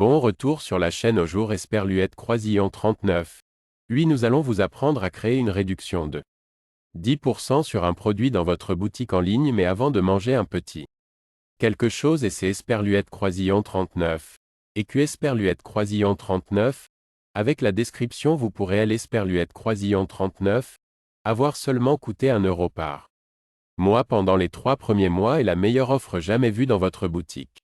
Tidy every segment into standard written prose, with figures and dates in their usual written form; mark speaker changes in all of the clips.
Speaker 1: Bon retour sur la chaîne au jour Esperluette Croisillon 39. Oui, nous allons vous apprendre à créer une réduction de 10% sur un produit dans votre boutique en ligne, mais avant de manger un petit quelque chose, et c'est Esperluette Croisillon 39. EQ Esperluette Croisillon 39. Avec la description, vous pourrez l'Esperluette Croisillon 39 avoir seulement coûté 1 euro par mois pendant les 3 premiers mois et la meilleure offre jamais vue dans votre boutique.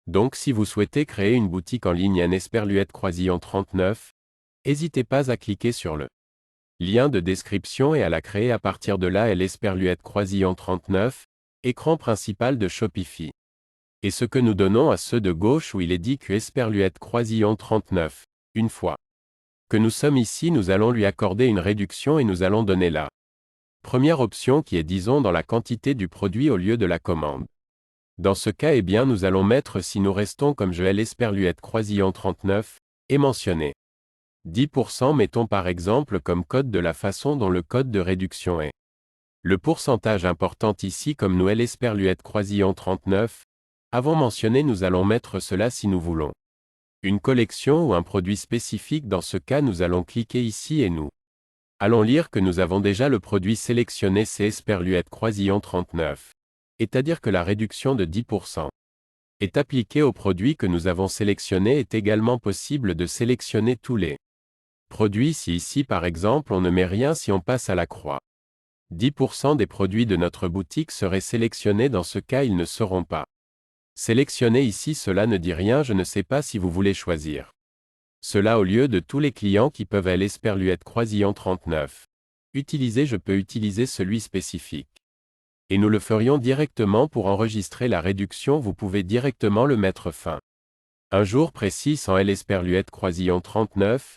Speaker 1: Donc si vous souhaitez créer une boutique en ligne en Esperluette Croisillon 39, n'hésitez pas à cliquer sur le lien de description et à la créer à partir de là. L'Esperluette Croisillon 39, écran principal de Shopify. Et ce que nous donnons à ceux de gauche où il est dit que Esperluette Croisillon 39. Une fois que nous sommes ici, nous allons lui accorder une réduction et nous allons donner la première option qui est, disons, dans la quantité du produit au lieu de la commande. Dans ce cas, nous allons mettre, si nous restons comme je l'Esperluette Croisillon 39, et mentionner 10%, mettons par exemple comme code de la façon dont le code de réduction est. Le pourcentage important ici, comme nous l'Esperluette Croisillon 39, avant mentionné, nous allons mettre cela si nous voulons une collection ou un produit spécifique. Dans ce cas, nous allons cliquer ici et nous allons lire que nous avons déjà le produit sélectionné, c'est Esperluette Croisillon 39. C'est-à-dire que la réduction de 10% est appliquée au produit que nous avons sélectionné. Est également possible de sélectionner tous les produits si ici par exemple on ne met rien, si on passe à la croix. 10% des produits de notre boutique seraient sélectionnés. Dans ce cas, ils ne seront pas sélectionnés ici. Cela ne dit rien, je ne sais pas si vous voulez choisir cela au lieu de tous les clients qui peuvent l'Esperluette Croisillon 39. Je peux utiliser celui spécifique. Et nous le ferions directement pour enregistrer la réduction. Vous pouvez directement le mettre fin un jour précis sans l'Esperluette Croisillon 39.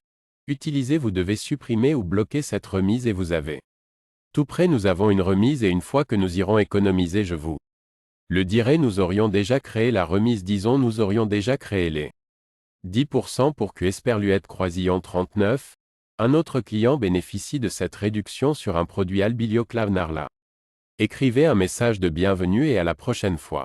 Speaker 1: Vous devez supprimer ou bloquer cette remise et vous avez tout prêt. Nous avons une remise et une fois que nous irons économiser, je vous le dirai, nous aurions déjà créé la remise, disons nous aurions déjà créé les 10% pour que Esperluette Croisillon 39. Un autre client bénéficie de cette réduction sur un produit Albilio Clavnarla. Écrivez un message de bienvenue et à la prochaine fois.